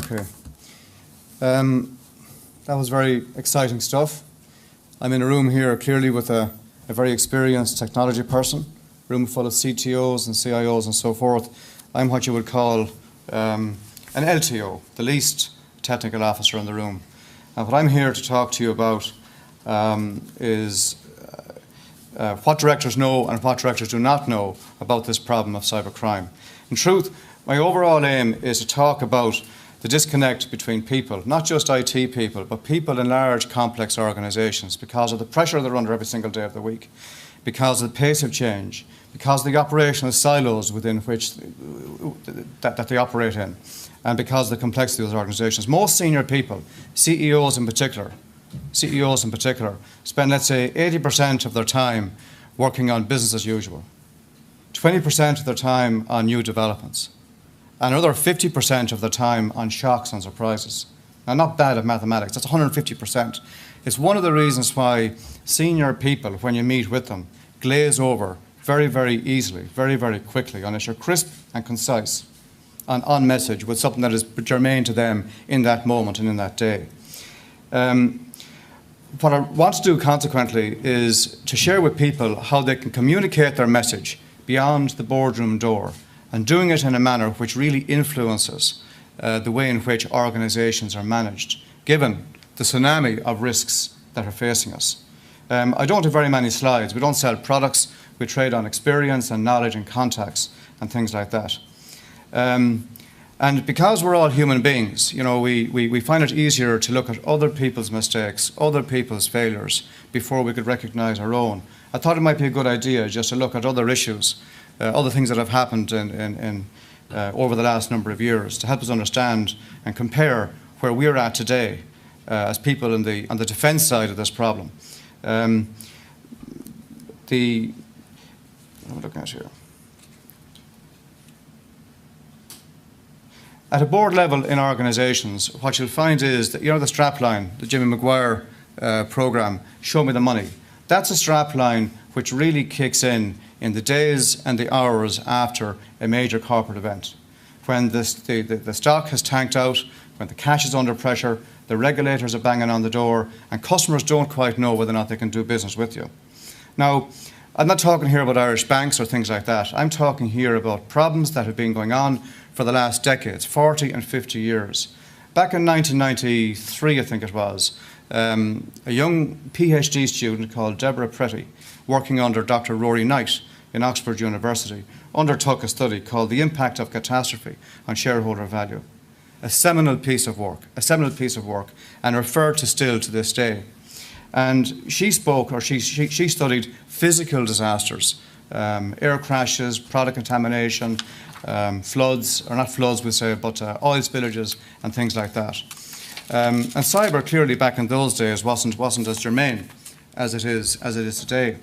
Okay. That was very exciting stuff. I'm in a room here clearly with a very experienced technology person, room full of CTOs and CIOs and so forth. I'm what you would call an LTO, the least technical officer in the room. And what I'm here to talk to you about is what directors know and what directors do not know about this problem of cybercrime. In truth, my overall aim is to talk about the disconnect between people, not just IT people, but people in large, complex organisations, because of the pressure they're under every single day of the week, because of the pace of change, because of the operational silos within which that they operate in, and because of the complexity of those organisations. Most senior people, CEOs in particular, spend, let's say, 80% of their time working on business as usual, 20% of their time on new developments, and another 50% of their time on shocks and surprises. Now, not bad at mathematics, that's 150%. It's one of the reasons why senior people, when you meet with them, glaze over very, very easily, very, very quickly, unless you're crisp and concise and on message with something that is germane to them in that moment and in that day. What I want to do, consequently, is to share with people how they can communicate their message beyond the boardroom door, and doing it in a manner which really influences the way in which organisations are managed, given the tsunami of risks that are facing us. I don't have very many slides. We don't sell products. We trade on experience and knowledge and contacts and things like that. And because we're all human beings, you know, we find it easier to look at other people's mistakes, other people's failures, before we could recognise our own. I thought it might be a good idea just to look at other issues, other things that have happened over the last number of years, to help us understand and compare where we're at today as people on the defence side of this problem. What am I looking at here? At a board level in organisations, what you'll find is that, you know, the strapline, the Jimmy Maguire programme, Show Me the Money. That's a strapline which really kicks in the days and the hours after a major corporate event. When the stock has tanked out, when the cash is under pressure, the regulators are banging on the door, and customers don't quite know whether or not they can do business with you. Now, I'm not talking here about Irish banks or things like that. I'm talking here about problems that have been going on for the last decades, 40 and 50 years. Back in 1993, I think it was, a young PhD student called Deborah Pretty, working under Dr. Rory Knight in Oxford University, undertook a study called The Impact of Catastrophe on Shareholder Value. A seminal piece of work, and referred to still to this day. And she studied physical disasters, air crashes, product contamination, floods, or not floods we say, but oil spillages and things like that. And cyber clearly back in those days wasn't as germane as it is today.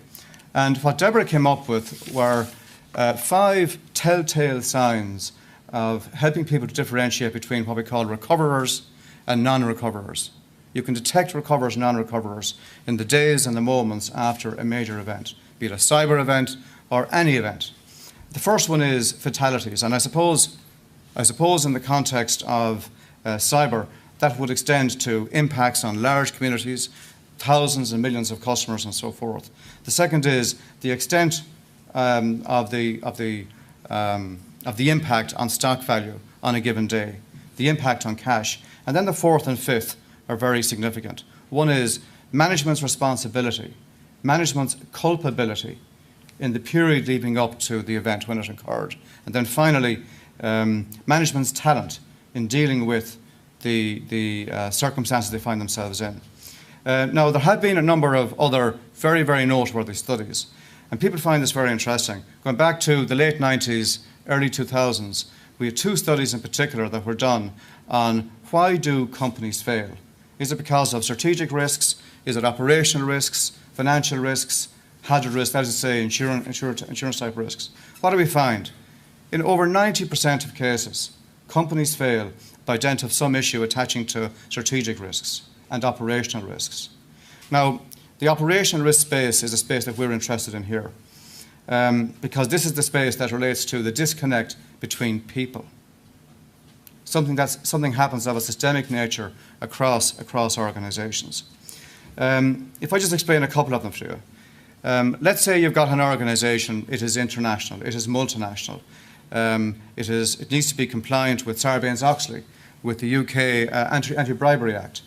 And what Deborah came up with were 5 telltale signs of helping people to differentiate between what we call recoverers and non-recoverers. You can detect recoverers and non-recoverers in the days and the moments after a major event, be it a cyber event or any event. The first one is fatalities, and I suppose in the context of cyber, that would extend to impacts on large communities, thousands and millions of customers and so forth. The second is the extent of the impact on stock value on a given day, the impact on cash. And then the fourth and fifth are very significant. One is management's responsibility, management's culpability in the period leading up to the event when it occurred. And then finally, management's talent in dealing with the circumstances they find themselves in. Now, there have been a number of other very, very noteworthy studies, and people find this very interesting. Going back to the late 90s, early 2000s, we had 2 studies in particular that were done on why do companies fail. Is it because of strategic risks? Is it operational risks, financial risks, hazard risks, that is to say, insurance type risks? What do we find? In over 90% of cases, companies fail by dint of some issue attaching to strategic risks and operational risks. Now, the operational risk space is a space that we're interested in here, because this is the space that relates to the disconnect between people. something happens of a systemic nature across organisations. If I just explain a couple of them to you. Let's say you've got an organisation, it is international, it is multinational, it needs to be compliant with Sarbanes-Oxley, with the UK Anti-Bribery Act,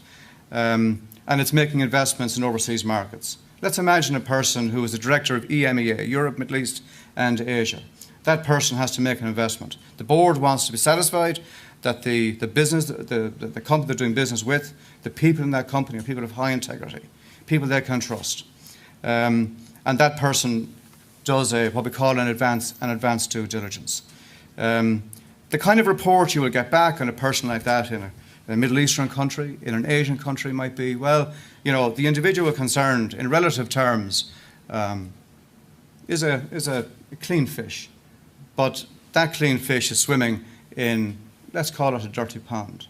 and it's making investments in overseas markets. Let's imagine a person who is the director of EMEA, Europe, Middle East and Asia. That person has to make an investment. The board wants to be satisfied that the business, the company they're doing business with, the people in that company are people of high integrity, people they can trust. And that person does what we call an advanced due diligence. The kind of report you will get back on a person like that in a Middle Eastern country, in an Asian country might be, well, the individual concerned in relative terms is a clean fish, but that clean fish is swimming in, let's call it a dirty pond.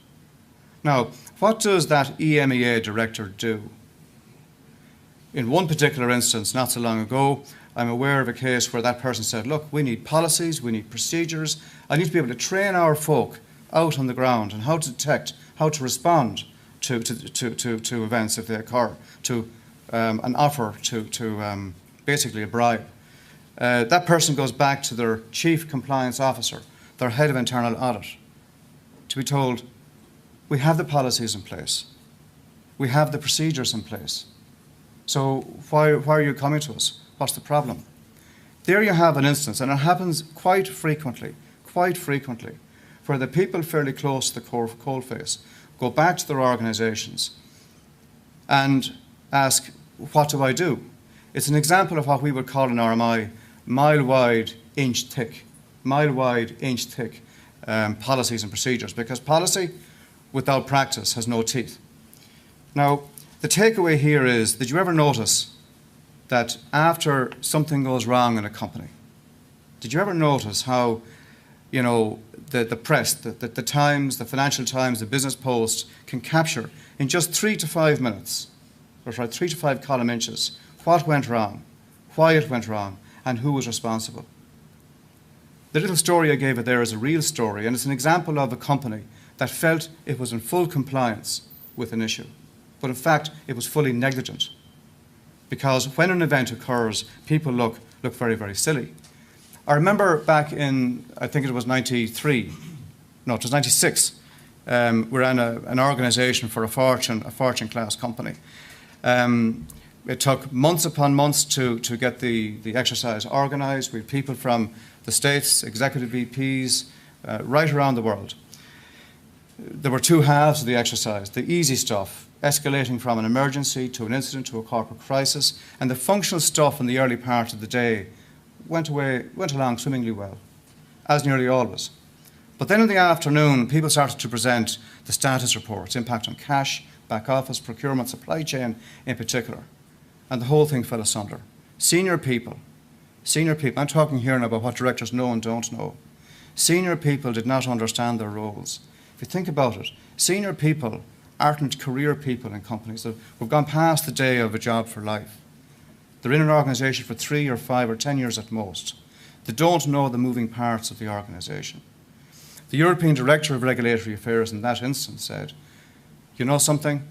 Now, what does that EMEA director do? In one particular instance, not so long ago, I'm aware of a case where that person said, look, we need policies, we need procedures. I need to be able to train our folk out on the ground on how to detect, how to respond to events if they occur, to an offer, to basically a bribe. That person goes back to their chief compliance officer, their head of internal audit, to be told, we have the policies in place, we have the procedures in place. So why are you coming to us? What's the problem? There you have an instance, and it happens quite frequently, where the people fairly close to the coalface go back to their organisations and ask, what do I do? It's an example of what we would call in RMI mile-wide, inch-thick policies and procedures, because policy without practice has no teeth. Now, the takeaway here is, did you ever notice that after something goes wrong in a company, did you ever notice how, the press, the Times, the Financial Times, the Business Post can capture in just 3 to 5 minutes, or 3 to 5 column inches, what went wrong, why it went wrong, and who was responsible? The little story I gave it there is a real story, and it's an example of a company that felt it was in full compliance with an issue, but in fact it was fully negligent. Because when an event occurs, people look very, very silly. I remember back in, I think it was 96, we ran an organisation for a Fortune class company. It took months upon months to get the exercise organised. We had people from the States, executive VPs, right around the world. There were two halves of the exercise, the easy stuff, escalating from an emergency to an incident to a corporate crisis, and the functional stuff in the early part of the day went along swimmingly well, as nearly always. But then in the afternoon, people started to present the status reports, impact on cash, back office, procurement, supply chain in particular, and the whole thing fell asunder. Senior people, I'm talking here now about what directors know and don't know. Senior people did not understand their roles. If you think about it, senior people aren't career people in companies. We've gone past the day of a job for life. They're in an organisation for 3 or 5 or 10 years at most. They don't know the moving parts of the organisation. The European Director of Regulatory Affairs in that instance said, you know something?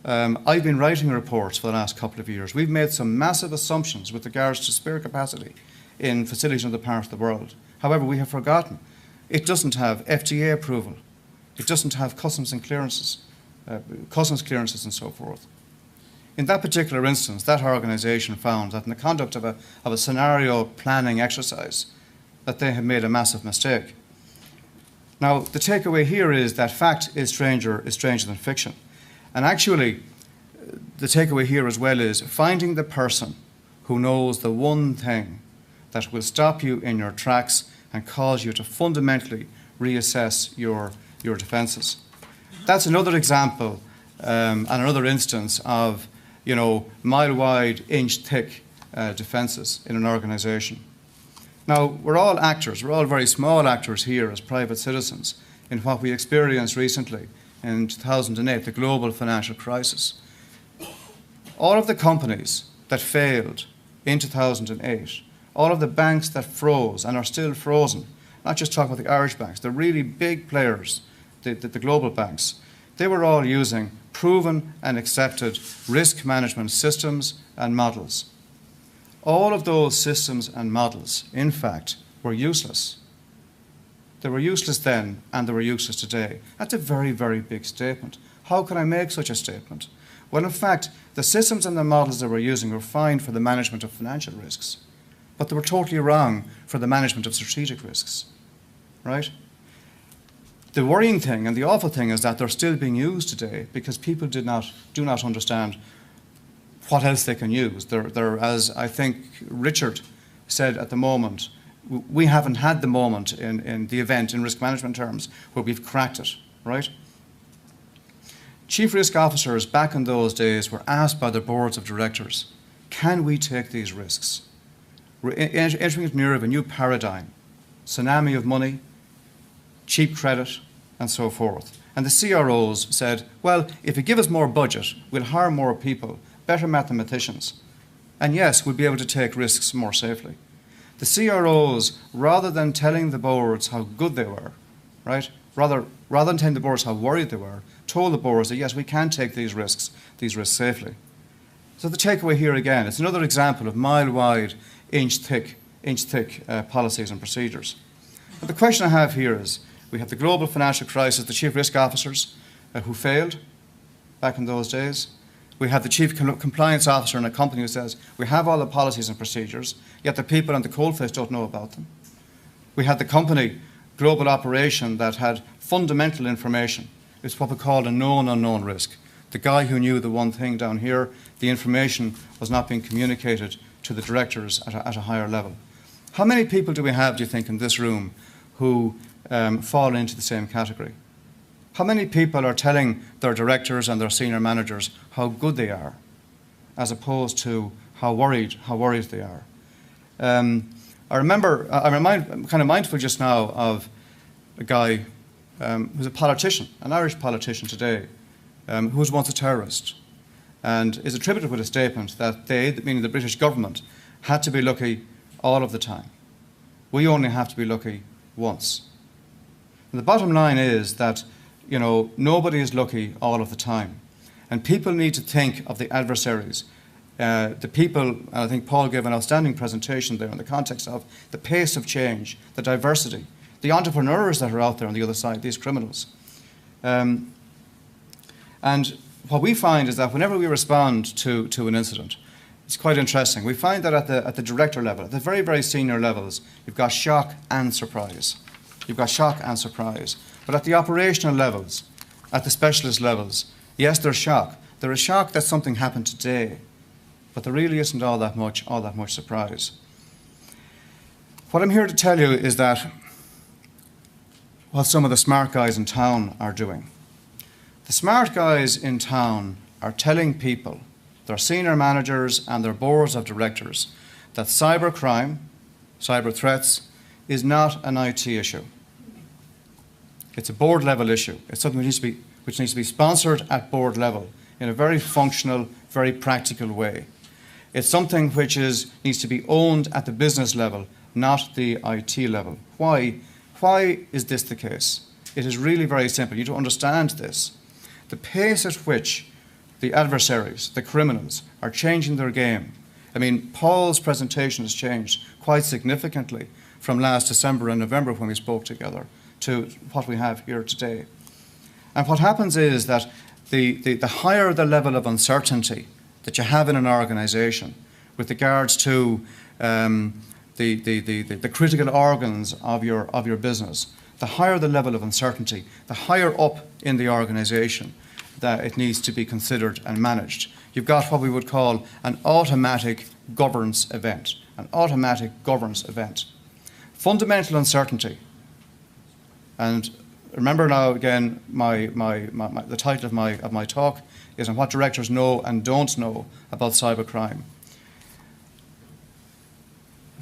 I've been writing reports for the last couple of years. We've made some massive assumptions with regards to spare capacity in facilities in other parts of the world. However, we have forgotten it doesn't have FDA approval. It doesn't have customs clearances and so forth. In that particular instance, that organisation found that in the conduct of a scenario planning exercise, that they had made a massive mistake. Now, the takeaway here is that fact is stranger than fiction. And actually, the takeaway here as well is finding the person who knows the one thing that will stop you in your tracks and cause you to fundamentally reassess your defences. That's another example and another instance of, mile-wide, inch-thick defences in an organisation. Now, we're all actors. We're all very small actors here as private citizens in what we experienced recently in 2008, the global financial crisis. All of the companies that failed in 2008, all of the banks that froze and are still frozen, not just talking about the Irish banks, the really big players the global banks, they were all using proven and accepted risk management systems and models. All of those systems and models, in fact, were useless. They were useless then and they were useless today. That's a very, very big statement. How can I make such a statement? Well, in fact, the systems and the models that we're using were fine for the management of financial risks, but they were totally wrong for the management of strategic risks, right? The worrying thing and the awful thing is that they're still being used today because people do not understand what else they can use. They're, as I think Richard said at the moment, we haven't had the moment in the event in risk management terms where we've cracked it, right? Chief risk officers back in those days were asked by their boards of directors, can we take these risks? We're entering into an era of a new paradigm, tsunami of money, cheap credit, and so forth. And the CROs said, well, if you give us more budget, we'll hire more people, better mathematicians, and yes, we'll be able to take risks more safely. The CROs, rather than telling the boards how good they were, right, rather than telling the boards how worried they were, told the boards that yes, we can take these risks safely. So the takeaway here again, it's another example of mile-wide, inch-thick policies and procedures. But the question I have here is, we have the global financial crisis, the chief risk officers who failed back in those days. We have the chief compliance officer in a company who says, we have all the policies and procedures, yet the people on the coalface don't know about them. We had the company, global operation, that had fundamental information. It's what we call a known unknown risk. The guy who knew the one thing down here, the information was not being communicated to the directors at a higher level. How many people do we have, do you think, in this room who fall into the same category? How many people are telling their directors and their senior managers how good they are, as opposed to how worried they are? I'm kind of mindful just now of a guy who's a politician, an Irish politician today, who was once a terrorist, and is attributed with a statement that they, meaning the British government, had to be lucky all of the time. We only have to be lucky once. And the bottom line is that, you know, nobody is lucky all of the time. And people need to think of the adversaries. The people, and I think Paul gave an outstanding presentation there in the context of the pace of change, the diversity, the entrepreneurs that are out there on the other side, these criminals. And what we find is that whenever we respond to an incident, it's quite interesting. We find that at the director level, at the very, very senior levels, you've got shock and surprise. You've got shock and surprise. But at the operational levels, at the specialist levels, yes, there's shock. There is shock that something happened today, but there really isn't all that much surprise. What I'm here to tell you is that what some of the smart guys in town are doing. The smart guys in town are telling people, their senior managers and their boards of directors, that cybercrime, cyber threats, is not an IT issue. It's a board level issue. It's something which needs to be sponsored at board level in a very functional, very practical way. It's something which needs to be owned at the business level, not the IT level. Why? Why is this the case? It is really very simple. You need to understand this. The pace at which the adversaries, the criminals, are changing their game. I mean, Paul's presentation has changed quite significantly from last December and November when we spoke together to what we have here today. And what happens is that the higher the level of uncertainty that you have in an organisation with regards to the critical organs of your business, the higher the level of uncertainty, the higher up in the organisation that it needs to be considered and managed. You've got what we would call an automatic governance event. An automatic governance event. Fundamental uncertainty. And remember now again, the title of my talk is on what directors know and don't know about cybercrime.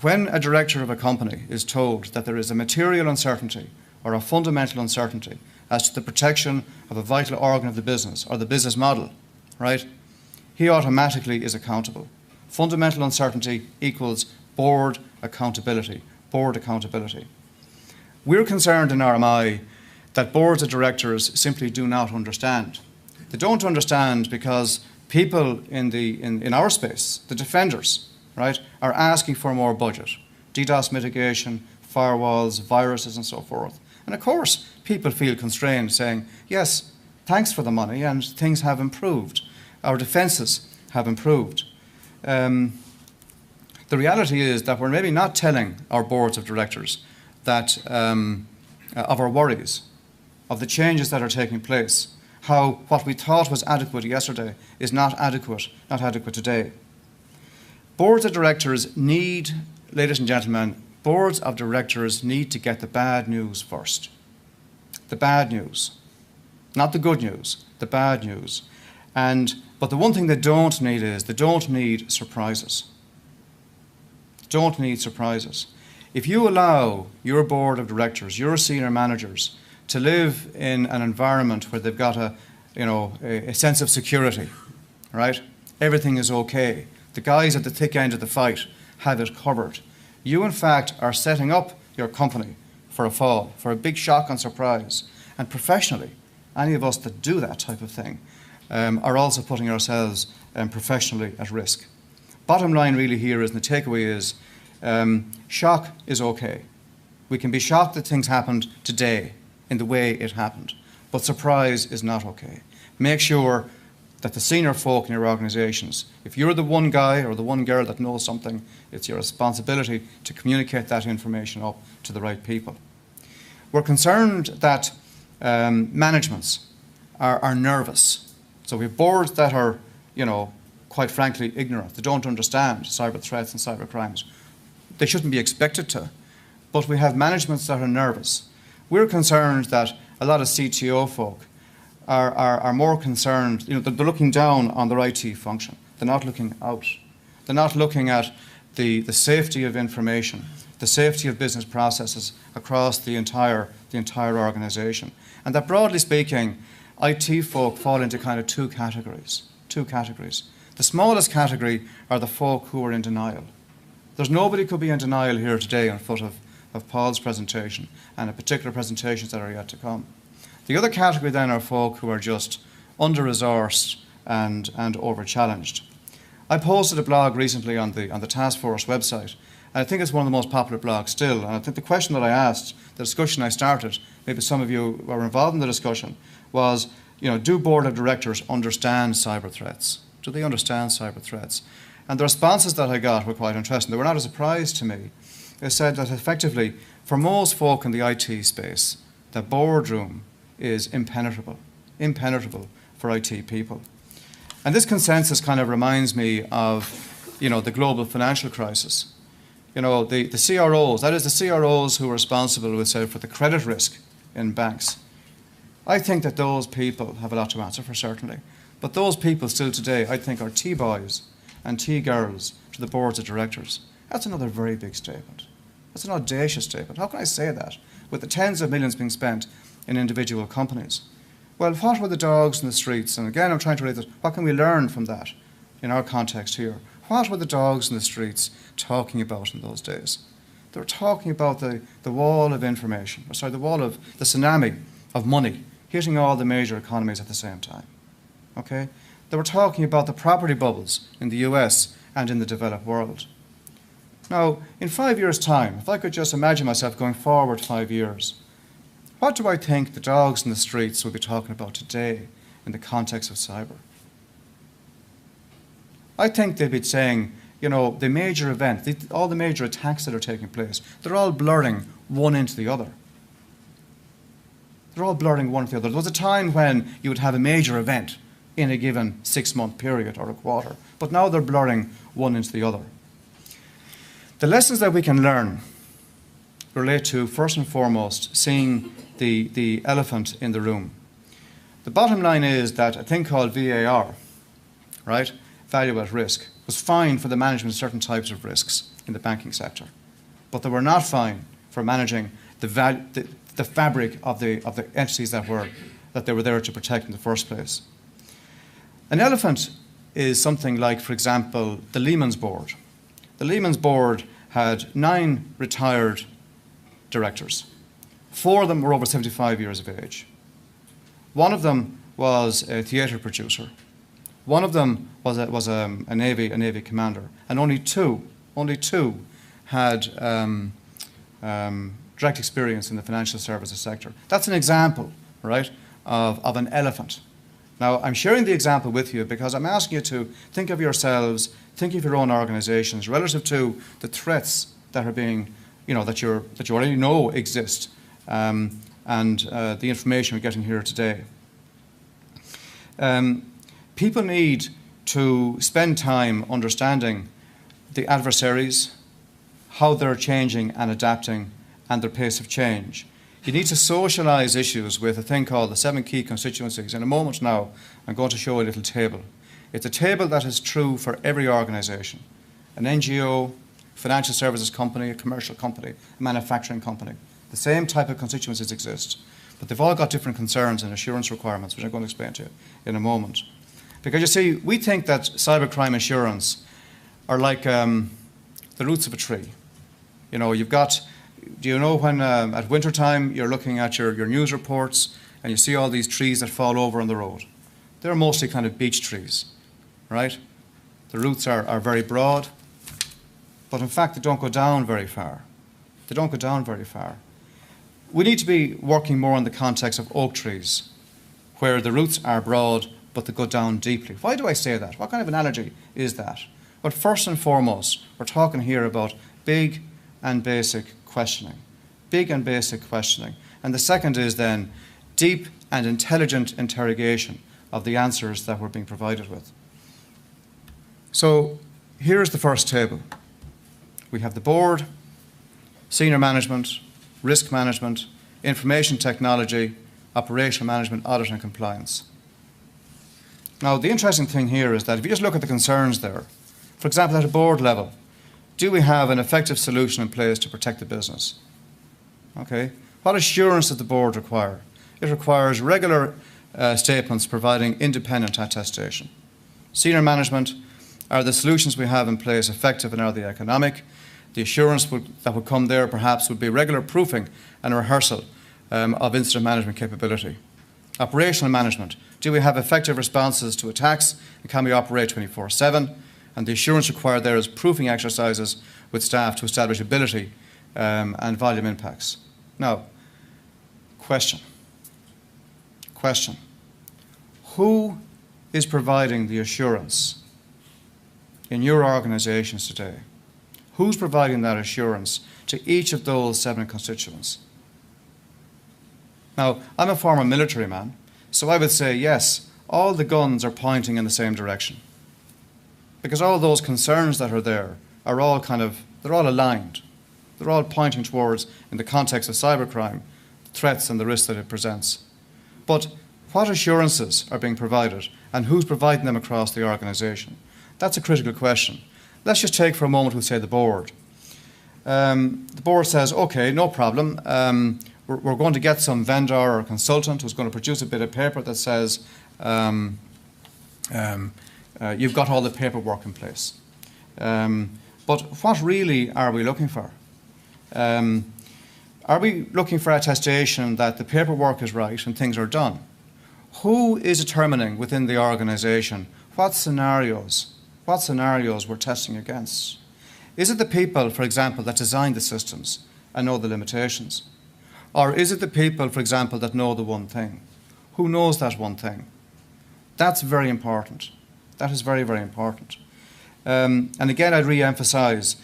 When a director of a company is told that there is a material uncertainty or a fundamental uncertainty as to the protection of a vital organ of the business or the business model, right, he automatically is accountable. Fundamental uncertainty equals board accountability. Board accountability. We're concerned in RMI that boards of directors simply do not understand. They don't understand because people in our space, the defenders, right, are asking for more budget, DDoS mitigation, firewalls, viruses and so forth. And of course, people feel constrained saying, yes, thanks for the money and things have improved. Our defences have improved. The reality is that we're maybe not telling our boards of directors that of our worries, of the changes that are taking place, how what we thought was adequate yesterday is not adequate today. Boards of directors need, ladies and gentlemen, boards of directors need to get the bad news first. The bad news. Not the good news, the bad news. But the one thing they don't need is, they don't need surprises. Don't need surprises. If you allow your board of directors, your senior managers, to live in an environment where they've got a sense of security, right? Everything is okay. The guys at the thick end of the fight have it covered. You, in fact, are setting up your company for a fall, for a big shock and surprise. And professionally, any of us that do that type of thing are also putting ourselves professionally at risk. Bottom line really here is, and the takeaway is, shock is okay. We can be shocked that things happened today in the way it happened, but surprise is not okay. Make sure that the senior folk in your organisations, if you're the one guy or the one girl that knows something, it's your responsibility to communicate that information up to the right people. We're concerned that managements are nervous. So we have boards that are, quite frankly, ignorant. They don't understand cyber threats and cyber crimes. They shouldn't be expected to. But we have managements that are nervous. We're concerned that a lot of CTO folk are more concerned, they're looking down on their IT function. They're not looking out. They're not looking at the safety of information, the safety of business processes across the entire organisation. And that, broadly speaking, IT folk fall into kind of two categories. The smallest category are the folk who are in denial. There's nobody could be in denial here today on foot of Paul's presentation and the particular presentations that are yet to come. The other category then are folk who are just under-resourced and over-challenged. I posted a blog recently on the task force website, and I think it's one of the most popular blogs still. And I think the question that I asked, the discussion I started, maybe some of you were involved in the discussion, was, do board of directors understand cyber threats? Do they understand cyber threats? And the responses that I got were quite interesting. They were not a surprise to me. They said that effectively, for most folk in the IT space, the boardroom is impenetrable for IT people. And this consensus kind of reminds me of, the global financial crisis. The CROs, that is the CROs who are responsible, we say, for the credit risk in banks. I think that those people have a lot to answer for, certainly. But those people still today, I think, are T-boys and T-girls to the boards of directors. That's another very big statement. That's an audacious statement. How can I say that with the tens of millions being spent in individual companies? Well, what were the dogs in the streets? And again, I'm trying to relate this. What can we learn from that in our context here? What were the dogs in the streets talking about in those days? They were talking about the wall of information, the wall of the tsunami of money hitting all the major economies at the same time. Okay? They were talking about the property bubbles in the US and in the developed world. Now, in 5 years' time, if I could just imagine myself going forward 5 years, what do I think the dogs in the streets will be talking about today in the context of cyber? I think they'd be saying, the major event, all the major attacks that are taking place, they're all blurring one into the other. They're all blurring one into the other. There was a time when you would have a major event in a given 6-month period or a quarter, but now they're blurring one into the other. The lessons that we can learn relate to, first and foremost, seeing the elephant in the room. The bottom line is that a thing called VAR, right, value at risk, was fine for the management of certain types of risks in the banking sector, but they were not fine for managing the fabric of the entities that they were there to protect in the first place. An elephant is something like, for example, the Lehman's board. The Lehman's board had 9 retired directors. 4 of them were over 75 years of age. One of them was a theatre producer. One of them was a Navy commander, and only two had direct experience in the financial services sector. That's an example, right, of an elephant. Now, I'm sharing the example with you because I'm asking you to think of yourselves, think of your own organisations relative to the threats that are being, that you already know exist, and the information we're getting here today. People need to spend time understanding the adversaries, how they're changing and adapting, and their pace of change. You need to socialise issues with a thing called the 7 key constituencies. In a moment now, I'm going to show a little table. It's a table that is true for every organisation, an NGO, financial services company, a commercial company, a manufacturing company. The same type of constituencies exist, but they've all got different concerns and assurance requirements, which I'm going to explain to you in a moment. Because you see, we think that cybercrime assurance are like the roots of a tree. Do you know when at winter time you're looking at your news reports and you see all these trees that fall over on the road? They're mostly kind of beech trees, right? The roots are very broad, but in fact they don't go down very far. They don't go down very far. We need to be working more in the context of oak trees, where the roots are broad but they go down deeply. Why do I say that? What kind of analogy is that? Well, first and foremost, we're talking here about big and basic questioning. Big and basic questioning. And the second is then deep and intelligent interrogation of the answers that we're being provided with. So here's the first table. We have the board, senior management, risk management, information technology, operational management, audit and compliance. Now, the interesting thing here is that if you just look at the concerns there, for example, at a board level, do we have an effective solution in place to protect the business? Okay. What assurance does the board require? It requires regular statements providing independent attestation. Senior management, are the solutions we have in place effective and are they economic? The assurance that would come there perhaps would be regular proofing and rehearsal of incident management capability. Operational management, do we have effective responses to attacks and can we operate 24/7? And the assurance required there is proofing exercises with staff to establish ability and volume impacts. Now, question. Who is providing the assurance in your organisations today? Who's providing that assurance to each of those 7 constituents? Now, I'm a former military man, so I would say yes, all the guns are pointing in the same direction. Because all those concerns that are there are all they're all aligned. They're all pointing towards, in the context of cybercrime, threats and the risks that it presents. But what assurances are being provided and who's providing them across the organisation? That's a critical question. Let's just take for a moment, we'll say the board. The board says, okay, no problem. We're going to get some vendor or consultant who's going to produce a bit of paper that says you've got all the paperwork in place. But what really are we looking for? Are we looking for attestation that the paperwork is right and things are done? Who is determining within the organisation what scenarios we're testing against? Is it the people, for example, that designed the systems and know the limitations? Or is it the people, for example, that know the one thing? Who knows that one thing? That's very important. That is very, very important. And again, I'd re-emphasise,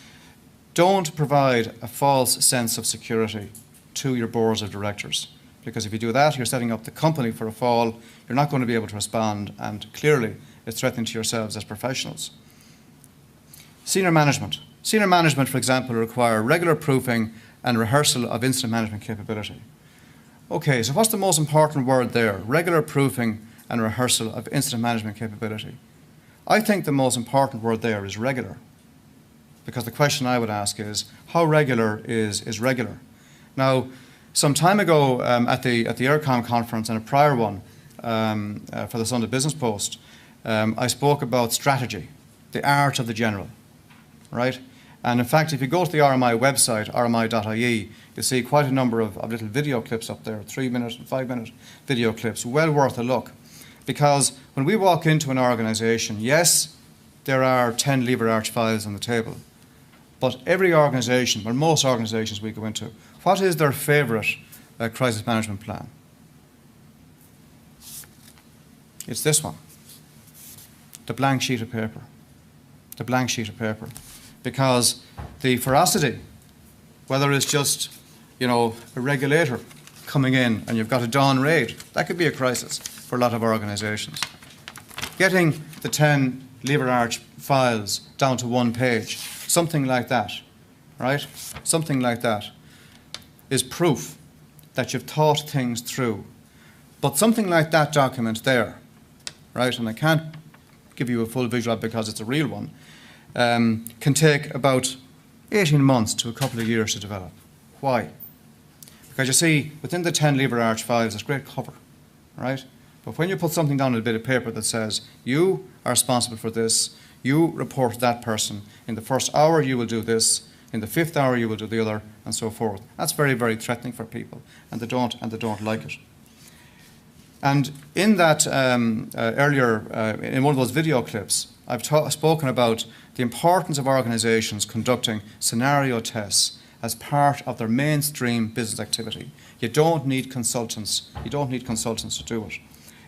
don't provide a false sense of security to your boards of directors. Because if you do that, you're setting up the company for a fall. You're not going to be able to respond, and clearly it's threatening to yourselves as professionals. Senior management. Senior management, for example, require regular proofing and rehearsal of incident management capability. Okay, so what's the most important word there? Regular proofing and rehearsal of incident management capability. I think the most important word there is regular. Because the question I would ask is, how regular is regular? Now, some time ago at the EIRCOM conference and a prior one for the Sunday Business Post, I spoke about strategy, the art of the general, right? And in fact, if you go to the RMI website, rmi.ie, you'll see quite a number of little video clips up there, 3-minute and 5-minute video clips, well worth a look. Because when we walk into an organisation, yes, there are 10 lever arch files on the table. But every organisation, well, most organisations we go into, what is their favourite crisis management plan? It's this one. The blank sheet of paper. The blank sheet of paper. Because the ferocity, whether it's just, a regulator coming in and you've got a dawn raid, that could be a crisis for a lot of organisations. Getting the 10 lever arch files down to 1 page, something like that, right? Something like that is proof that you've thought things through. But something like that document there, right, and I can't give you a full visual because it's a real one, can take about 18 months to a couple of years to develop. Why? Because you see, within the 10 lever arch files, there's great cover, right? But when you put something down on a bit of paper that says, you are responsible for this, you report to that person, in the first hour you will do this, in the 5th hour you will do the other, and so forth. That's very, very threatening for people, and they don't like it. And in that earlier, in one of those video clips, I've spoken about the importance of organisations conducting scenario tests as part of their mainstream business activity. You don't need consultants. You don't need consultants to do it.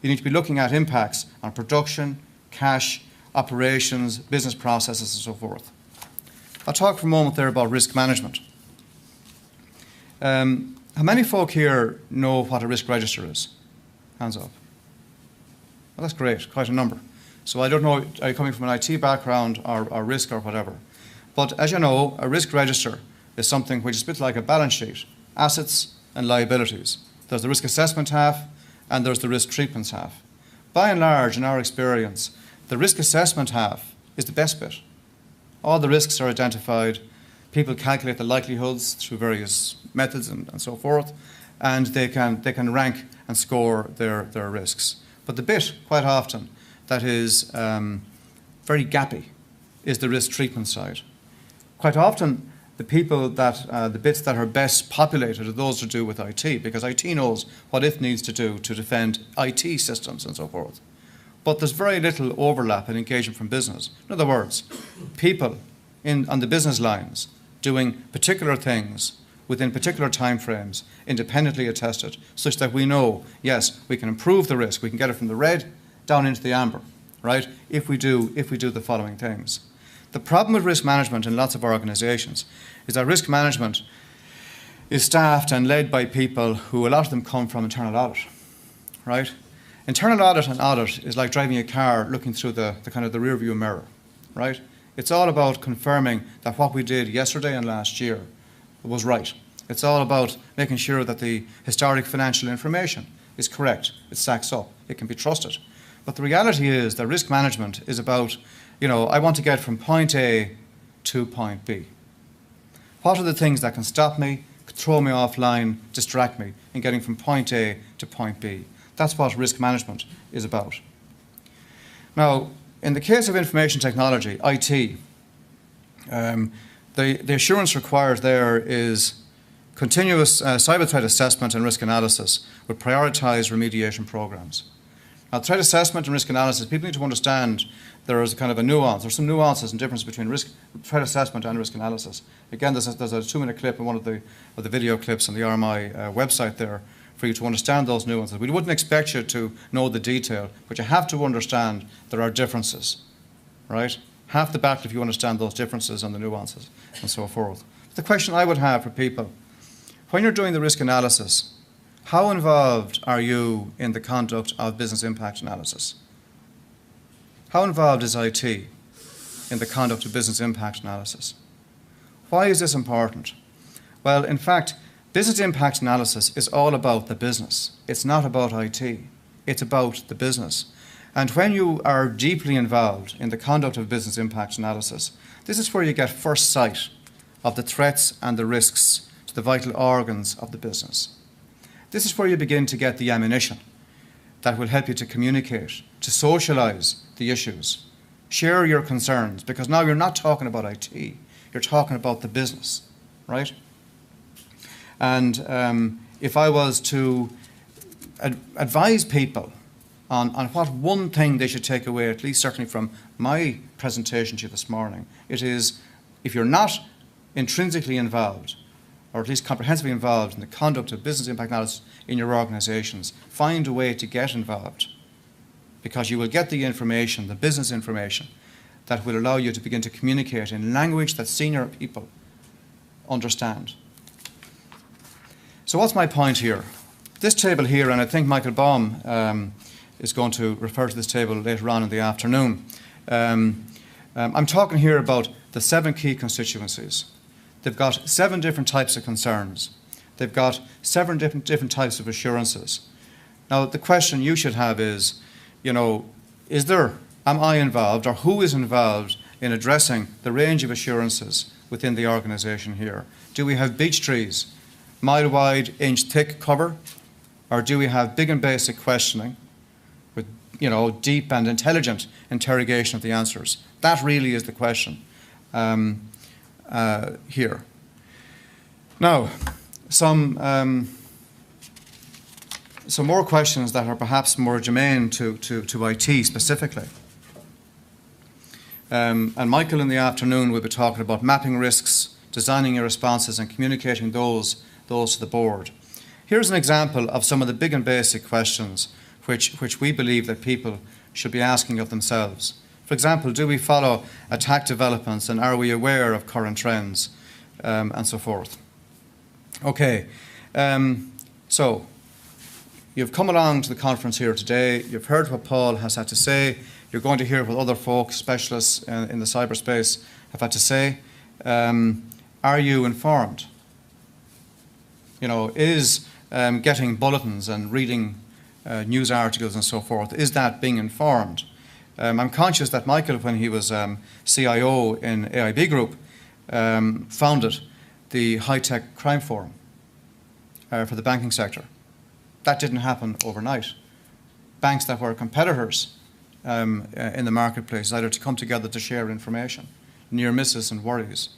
You need to be looking at impacts on production, cash, operations, business processes, and so forth. I'll talk for a moment there about risk management. How many folk here know what a risk register is? Hands up. Well, that's great, quite a number. So I don't know, are you coming from an IT background or risk or whatever? But as you know, a risk register is something which is a bit like a balance sheet, assets and liabilities. There's the risk assessment half and there's the risk treatments half. By and large, in our experience, the risk assessment half is the best bit. All the risks are identified, people calculate the likelihoods through various methods and so forth, and they can rank and score their risks. But the bit, quite often, that is very gappy is the risk treatment side. Quite often, the bits that are best populated are those to do with IT, because IT knows what it needs to do to defend IT systems and so forth. But there's very little overlap and engagement from business. In other words, people on the business lines doing particular things within particular timeframes, independently attested, such that we know, yes, we can improve the risk, we can get it from the red down into the amber, right, if we do the following things. The problem with risk management in lots of organisations is that risk management is staffed and led by people who, a lot of them come from internal audit, right? Internal audit and audit is like driving a car looking through the kind of the rear view mirror, right? It's all about confirming that what we did yesterday and last year was right. It's all about making sure that the historic financial information is correct, it stacks up, it can be trusted. But the reality is that risk management is about, I want to get from point A to point B. What are the things that can stop me, throw me offline, distract me in getting from point A to point B? That's what risk management is about. Now, in the case of information technology, IT, the assurance required there is continuous cyber threat assessment and risk analysis with prioritised remediation programs. Now, threat assessment and risk analysis, people need to understand there is a kind of a nuance. There's some nuances and difference between threat assessment and risk analysis. Again, there's a 2-minute clip in one of the video clips on the RMI website there for you to understand those nuances. We wouldn't expect you to know the detail, but you have to understand there are differences, right? Half the battle if you understand those differences and the nuances and so forth. The question I would have for people, when you're doing the risk analysis, how involved are you in the conduct of business impact analysis? How involved is IT in the conduct of business impact analysis? Why is this important? Well, in fact, business impact analysis is all about the business. It's not about IT. It's about the business. And when you are deeply involved in the conduct of business impact analysis, this is where you get first sight of the threats and the risks to the vital organs of the business. This is where you begin to get the ammunition that will help you to communicate, to socialise the issues, share your concerns, because now you're not talking about IT. You're talking about the business, right? And if I was to advise people on what one thing they should take away, at least certainly from my presentation to you this morning, it is, if you're not intrinsically involved, or at least comprehensively involved in the conduct of business impact analysis in your organisations, find a way to get involved, because you will get the information, the business information, that will allow you to begin to communicate in language that senior people understand. So what's my point here? This table here, and I think Michael Baum is going to refer to this table later on in the afternoon. I'm talking here about the 7 key constituencies. They've got 7 different types of concerns. They've got 7 different types of assurances. Now, the question you should have is, am I involved, or who is involved in addressing the range of assurances within the organisation here? Do we have beech trees, mile-wide, inch-thick cover, or do we have big and basic questioning with, deep and intelligent interrogation of the answers? That really is the question here. Now, some more questions that are perhaps more germane to IT specifically. And Michael in the afternoon will be talking about mapping risks, designing your responses and communicating those to the board. Here's an example of some of the big and basic questions which we believe that people should be asking of themselves. For example, do we follow attack developments, and are we aware of current trends, and so forth. Okay, so you've come along to the conference here today, you've heard what Paul has had to say, you're going to hear what other folk, specialists in the cyberspace, have had to say. Are you informed? Is getting bulletins and reading news articles and so forth, is that being informed? I'm conscious that Michael, when he was CIO in AIB Group, founded the High-Tech Crime Forum for the banking sector. That didn't happen overnight. Banks that were competitors in the marketplace decided to come together to share information, near misses and worries.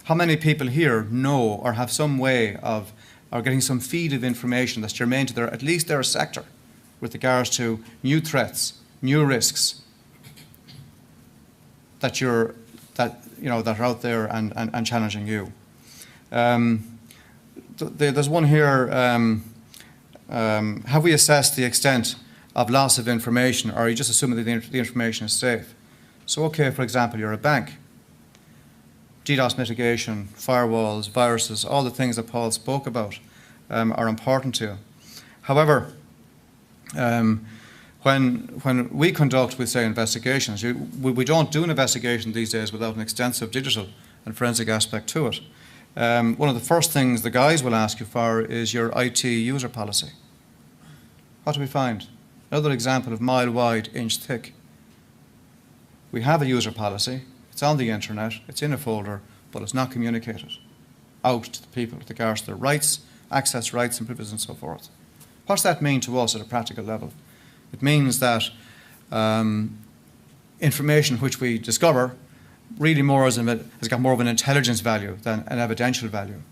How many people here know or have some way of, or getting some feed of information that's germane to at least their sector with regards to new threats, new risks that are out there and challenging you? There's one here, have we assessed the extent of loss of information, or are you just assuming that the information is safe? So, okay, for example, you're a bank. DDoS mitigation, firewalls, viruses, all the things that Paul spoke about are important to you. However, when we conduct, we say, investigations, we don't do an investigation these days without an extensive digital and forensic aspect to it. One of the first things the guys will ask you for is your IT user policy. What do we find? Another example of mile-wide, inch-thick. We have a user policy. It's on the internet, it's in a folder, but it's not communicated out to the people with regards to their rights, access rights and privileges and so forth. What does that mean to us at a practical level? It means that information which we discover really has got more of an intelligence value than an evidential value.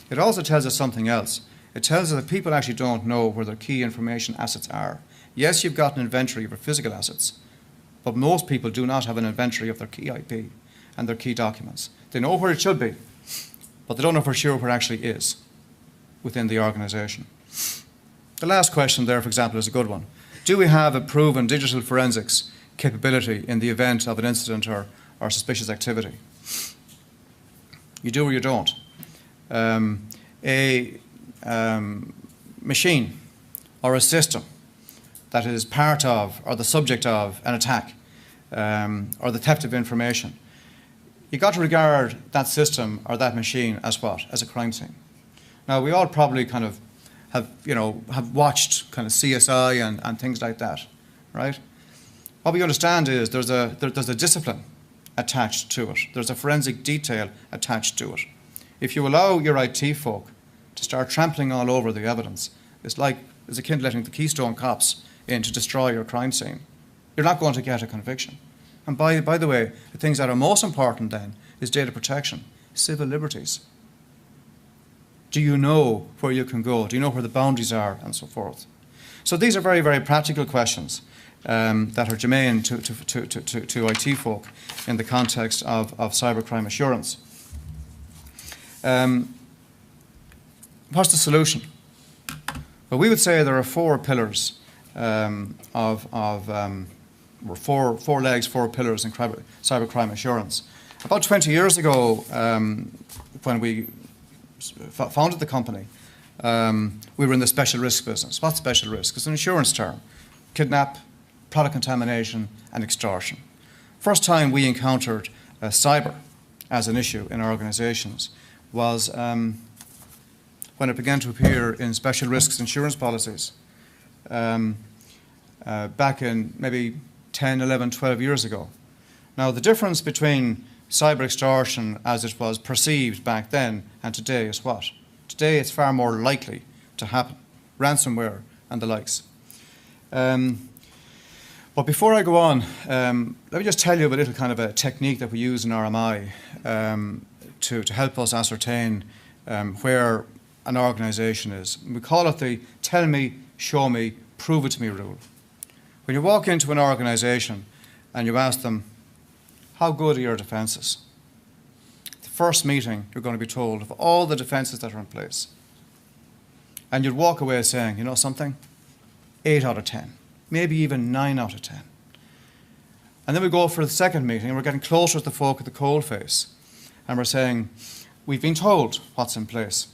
It also tells us something else. It tells us that people actually don't know where their key information assets are. Yes, you've got an inventory of your physical assets, but most people do not have an inventory of their key IP and their key documents. They know where it should be, but they don't know for sure where it actually is within the organisation. The last question there, for example, is a good one. Do we have a proven digital forensics capability in the event of an incident or suspicious activity? You do or you don't. A machine or a system that is part of or the subject of an attack or the theft of information, you've got to regard that system or that machine as what? As a crime scene. Now, we all probably kind of have watched kind of CSI and things like that, right? What we understand is there's a discipline attached to it. There's a forensic detail attached to it. If you allow your IT folk to start trampling all over the evidence, it's akin to letting the Keystone cops in to destroy your crime scene. You're not going to get a conviction. And by the way, the things that are most important then is data protection, civil liberties. Do you know where you can go? Do you know where the boundaries are, and so forth? So these are very, very practical questions that are germane to IT folk in the context of cybercrime assurance. What's the solution? Well, we would say there are four pillars or four legs, four pillars in cybercrime assurance. About 20 years ago, when we founded the company, we were in the special risk business. What's special risk? It's an insurance term. Kidnap, product contamination, and extortion. First time we encountered cyber as an issue in our organizations was when it began to appear in special risks insurance policies back in maybe 10, 11, 12 years ago. Now, the difference between cyber extortion as it was perceived back then and today is what? Today it's far more likely to happen. Ransomware and the likes. But before I go on, let me just tell you a little kind of a technique that we use in RMI to help us ascertain where an organisation is. We call it the tell me, show me, prove it to me rule. When you walk into an organisation and you ask them, how good are your defences? The first meeting, you're going to be told of all the defences that are in place. And you'd walk away saying, you know something? 8 out of 10, maybe even 9 out of 10. And then we go for the second meeting and we're getting closer to the folk at the coalface. And we're saying, we've been told what's in place.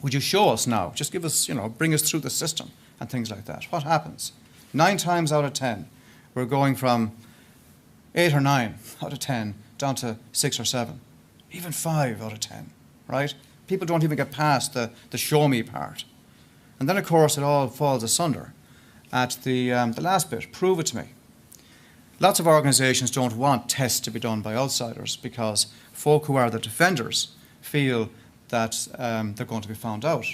Would you show us now? Just give us, bring us through the system and things like that. What happens? 9 times out of 10, we're going from 8 or 9 out of 10 down to 6 or 7, even 5 out of 10, right? People don't even get past the show me part. And then, of course, it all falls asunder at the last bit, prove it to me. Lots of organisations don't want tests to be done by outsiders because folk who are the defenders feel that they're going to be found out.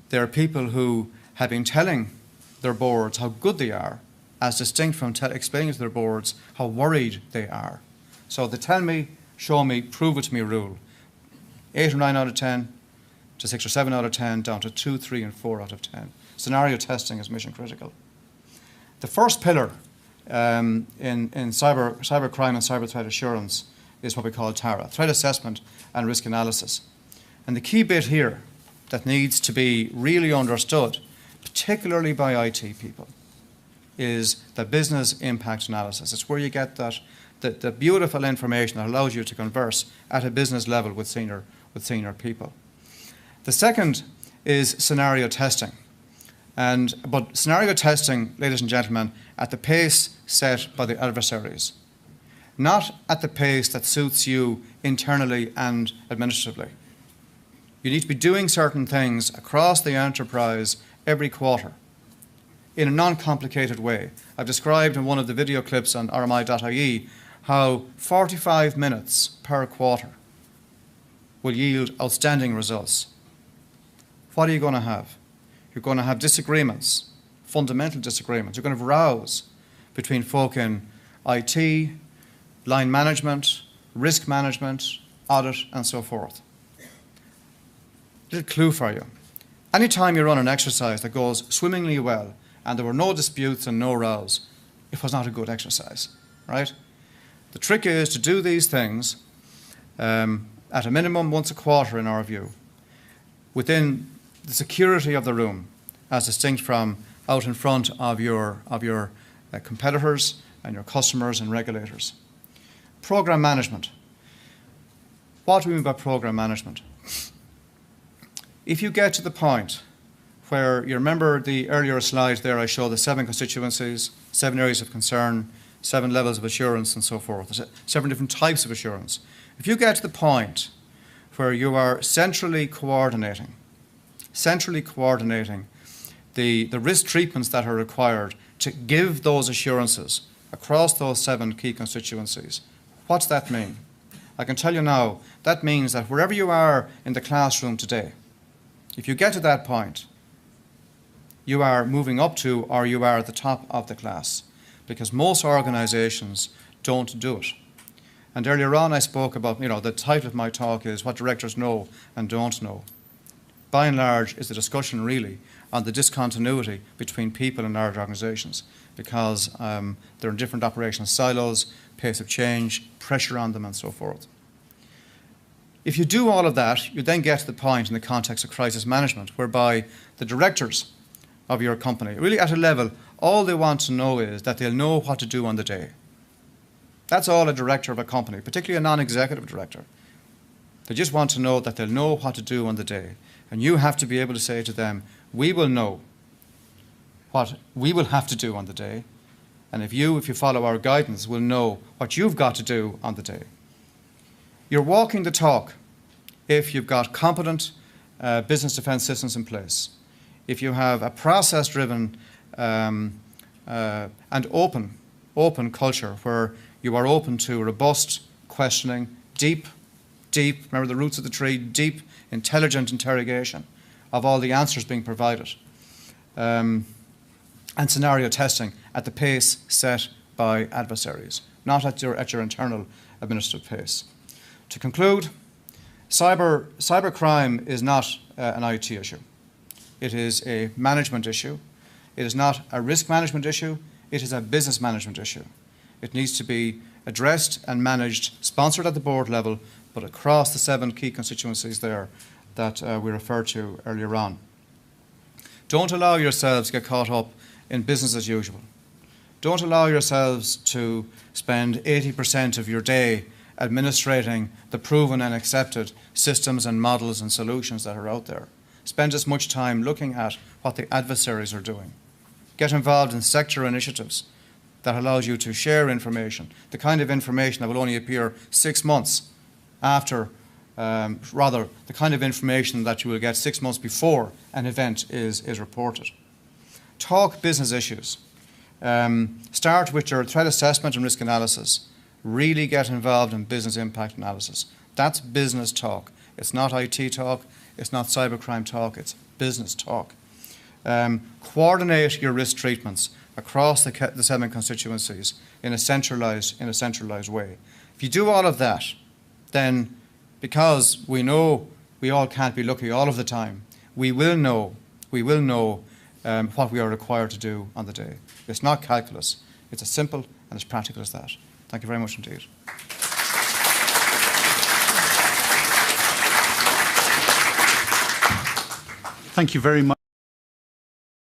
There are people who have been telling their boards how good they are, as distinct from explaining to their boards how worried they are. So the tell me, show me, prove it to me rule. 8 or 9 out of 10 to 6 or 7 out of 10 down to 2, 3 and 4 out of 10. Scenario testing is mission critical. The first pillar in cybercrime and cyber threat assurance is what we call TARA, threat assessment and risk analysis. And the key bit here that needs to be really understood, particularly by IT people, is the business impact analysis. It's where you get the beautiful information that allows you to converse at a business level with senior people. The second is scenario testing. But scenario testing, ladies and gentlemen, at the pace set by the adversaries, not at the pace that suits you internally and administratively. You need to be doing certain things across the enterprise every quarter in a non-complicated way. I've described in one of the video clips on rmi.ie how 45 minutes per quarter will yield outstanding results. What are you going to have? You're going to have disagreements, fundamental disagreements. You're going to have rows between folk in IT, line management, risk management, audit, and so forth. Little clue for you. Anytime you run an exercise that goes swimmingly well and there were no disputes and no rows, it was not a good exercise, right? The trick is to do these things at a minimum once a quarter in our view, within the security of the room, as distinct from out in front of your competitors and your customers and regulators. Program management. What do we mean by program management? If you get to the point where you remember the earlier slide there, I showed the 7 constituencies, 7 areas of concern, 7 levels of assurance and so forth, 7 different types of assurance. If you get to the point where you are centrally coordinating the risk treatments that are required to give those assurances across those 7 key constituencies, what's that mean? I can tell you now, that means that wherever you are in the classroom today, if you get to that point, you are moving up to or you are at the top of the class, because most organizations don't do it. And earlier on I spoke about, the title of my talk is What Directors Know and Don't Know. By and large, is a discussion really on the discontinuity between people in large organisations, because they're in different operational silos, pace of change, pressure on them and so forth. If you do all of that, you then get to the point in the context of crisis management whereby the directors of your company, really at a level, all they want to know is that they'll know what to do on the day. That's all a director of a company, particularly a non-executive director. They just want to know that they'll know what to do on the day. And you have to be able to say to them, we will know what we will have to do on the day. And if you follow our guidance, will know what you've got to do on the day. You're walking the talk if you've got competent business defence systems in place, if you have a process-driven and open culture where you are open to robust questioning, deep, remember the roots of the tree, deep, intelligent interrogation of all the answers being provided, and scenario testing at the pace set by adversaries, not at your internal administrative pace. To conclude, cybercrime is not an IT issue. It is a management issue. It is not a risk management issue. It is a business management issue. It needs to be addressed and managed, sponsored at the board level, but across the 7 key constituencies there that we referred to earlier on. Don't allow yourselves to get caught up in business as usual. Don't allow yourselves to spend 80% of your day administrating the proven and accepted systems and models and solutions that are out there. Spend as much time looking at what the adversaries are doing. Get involved in sector initiatives that allows you to share information, the kind of information that will only appear 6 months after, rather the kind of information that you will get 6 months before an event is reported. Talk business issues. Start with your threat assessment and risk analysis. Really get involved in business impact analysis. That's business talk. It's not IT talk. It's not cybercrime talk. It's business talk. Coordinate your risk treatments across the 7 constituencies in a centralised way. If you do all of that, then because we know we all can't be lucky all of the time, we will know what we are required to do on the day. It's not calculus. It's as simple and as practical as that. Thank you very much indeed. Thank you very much.